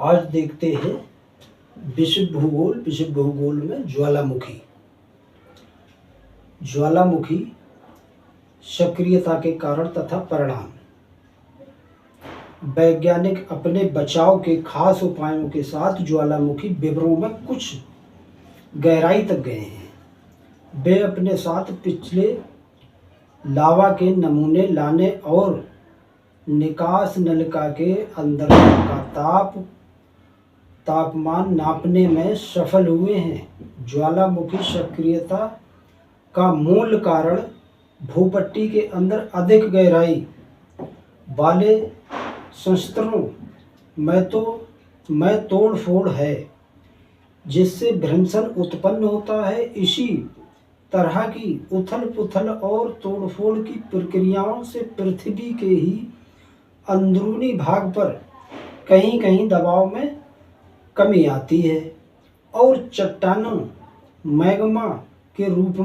आज देखते हैं विश्व भूगोल में ज्वालामुखी। ज्वालामुखी सक्रियता के कारण तथा परिणाम। वैज्ञानिक अपने बचाव के खास उपायों के साथ ज्वालामुखी विवरणों में कुछ गहराई तक गए हैं। वे अपने साथ पिछले लावा के नमूने लाने और निकास नलिका के अंदर का तापमान नापने में सफल हुए हैं। ज्वालामुखी सक्रियता का मूल कारण भूपट्टी के अंदर अधिक गहराई वाले संस्तरों में तोड़ फोड़ है, जिससे भ्रंशन उत्पन्न होता है। इसी तरह की उथल पुथल और तोड़फोड़ की प्रक्रियाओं से पृथ्वी के ही अंदरूनी भाग पर कहीं कहीं दबाव में कमी आती है और चट्टानें मैग्मा के रूप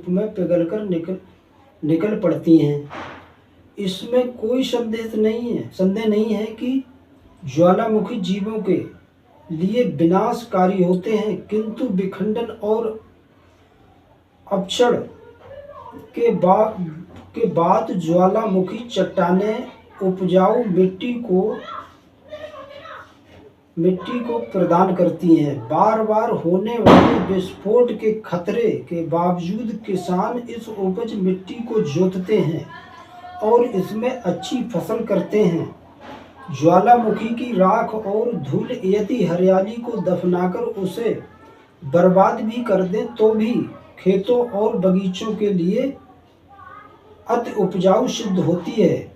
में पिघलकर निकल पड़ती हैं। इसमें कोई संदेह नहीं है कि ज्वालामुखी जीवों के लिए विनाशकारी होते हैं, किंतु विखंडन और अपक्षण के बाद ज्वालामुखी चट्टानें उपजाऊ मिट्टी को प्रदान करती हैं। बार बार होने वाले विस्फोट के खतरे के बावजूद किसान इस उपज मिट्टी को जोतते हैं और इसमें अच्छी फसल करते हैं। ज्वालामुखी की राख और धूल यदि हरियाली को दफनाकर उसे बर्बाद भी कर दें तो भी खेतों और बगीचों के लिए अति उपजाऊ सिद्ध होती है।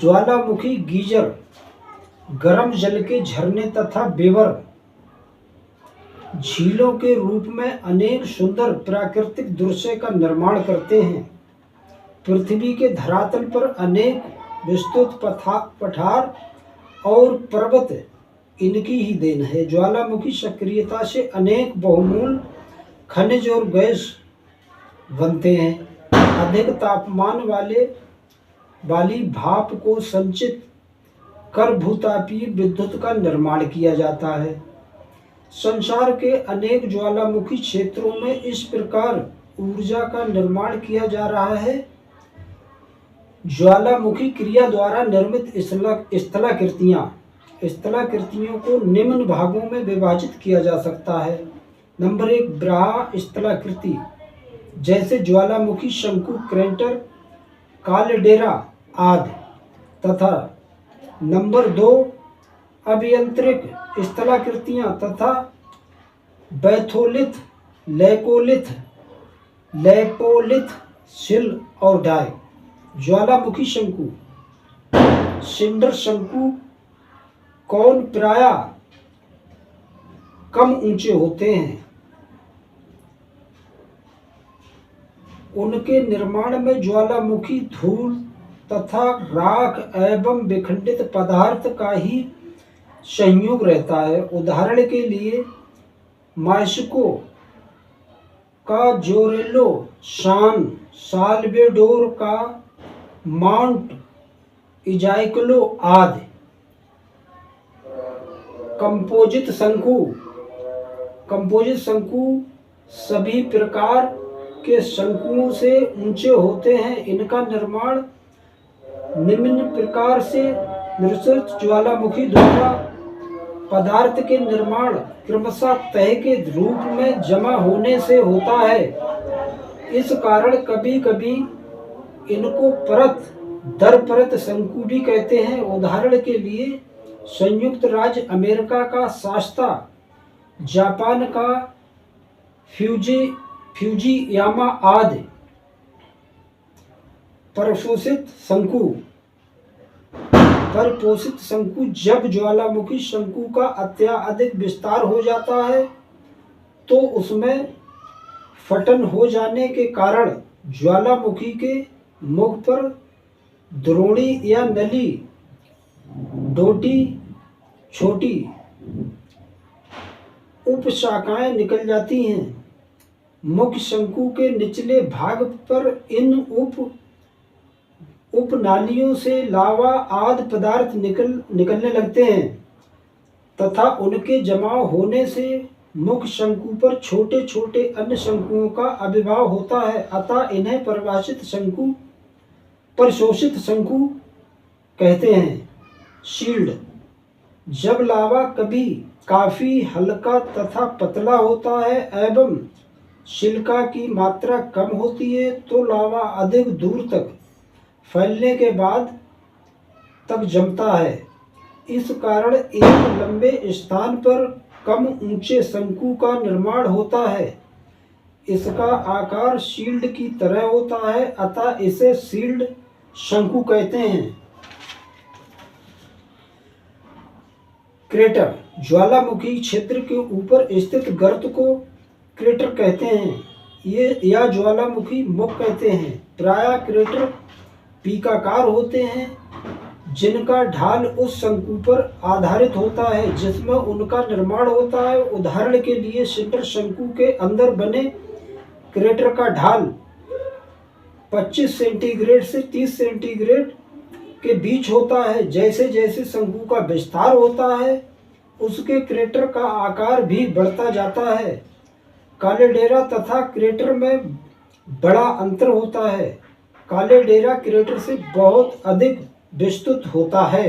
ज्वालामुखी गीजर, गर्म जल के झरने तथा बेवर झीलों के रूप में अनेक सुंदर प्राकृतिक दृश्य का निर्माण करते हैं। पृथ्वी के धरातल पर अनेक विस्तृत पठार और पर्वत इनकी ही देन है। ज्वालामुखी सक्रियता से अनेक बहुमूल्य खनिज और गैस बनते हैं। अधिक तापमान वाली भाप को संचित कर भूतापीय विद्युत का निर्माण किया जाता है। संसार के अनेक ज्वालामुखी क्षेत्रों में इस प्रकार ऊर्जा का निर्माण किया जा रहा है। ज्वालामुखी क्रिया द्वारा निर्मित स्थलाकृतियों को निम्न भागों में विभाजित किया जा सकता है। नंबर 1, ब्राहा स्थलाकृति, जैसे ज्वालामुखी शंकु, क्रेटर, कालडेरा आदि। तथा नंबर 2, अभियांत्रिक स्थलाकृतियां तथा बैथोलिथ, लेपोलिथ, सिल और डाई। ज्वालामुखी शंकु, सिंडर शंकु कौन प्रायः कम ऊंचे होते हैं। उनके निर्माण में ज्वालामुखी धूल तथा राख एवं विखंडित पदार्थ का ही संयोग रहता है। उदाहरण के लिए मैक्सिको का जोरेलो सान, साल्वेडोर का माउंट इजाइक्लो आदि। कंपोजिट शंकु सभी प्रकार के शंकुओं से ऊंचे होते हैं। इनका निर्माण निम्न प्रकार से निश्चित ज्वालामुखी द्वारा पदार्थ के निर्माण क्रमशः तह के रूप में जमा होने से होता है। इस कारण कभी कभी इनको परत दर परत शंकु भी कहते हैं। उदाहरण के लिए संयुक्त राज्य अमेरिका का शास्ता, जापान का फ्यूजियामा आदि। परपोषित शंकु, जब ज्वालामुखी शंकु का अत्यधिक विस्तार हो जाता है तो उसमें फटन हो जाने के कारण ज्वालामुखी के मुख पर द्रोणी या नली डोटी छोटी उपशाखाएं निकल जाती हैं। मुख्य शंकु के निचले भाग पर इन उपनालियों से लावा आदि पदार्थ निकलने लगते हैं तथा उनके जमाव होने से मुख्य शंकु पर छोटे छोटे अन्य शंकुओं का आविर्भाव होता है। अतः इन्हें परिशोषित शंकु कहते हैं। शील्ड, जब लावा कभी काफी हल्का तथा पतला होता है एवं सिलिका की मात्रा कम होती है तो लावा अधिक दूर तक फैलने के बाद तक जमता है। इस कारण एक लंबे स्थान पर कम ऊंचे शंकु का निर्माण होता है। इसका आकार शील्ड की तरह होता है, अतः इसे शील्ड शंकु कहते हैं। क्रेटर, ज्वालामुखी क्षेत्र के ऊपर स्थित गर्त को क्रेटर कहते हैं। ये या ज्वालामुखी मुख कहते हैं। प्रायः क्रेटर पीकाकार होते हैं जिनका ढाल उस शंकु पर आधारित होता है जिसमें उनका निर्माण होता है। उदाहरण के लिए सिंडर शंकु के अंदर बने क्रेटर का ढाल 25 सेंटीग्रेड से 30 सेंटीग्रेड के बीच होता है। जैसे जैसे शंकु का विस्तार होता है उसके क्रेटर का आकार भी बढ़ता जाता है। कैल्डेरा तथा क्रेटर में बड़ा अंतर होता है। कैल्डेरा क्रेटर से बहुत अधिक विस्तृत होता है।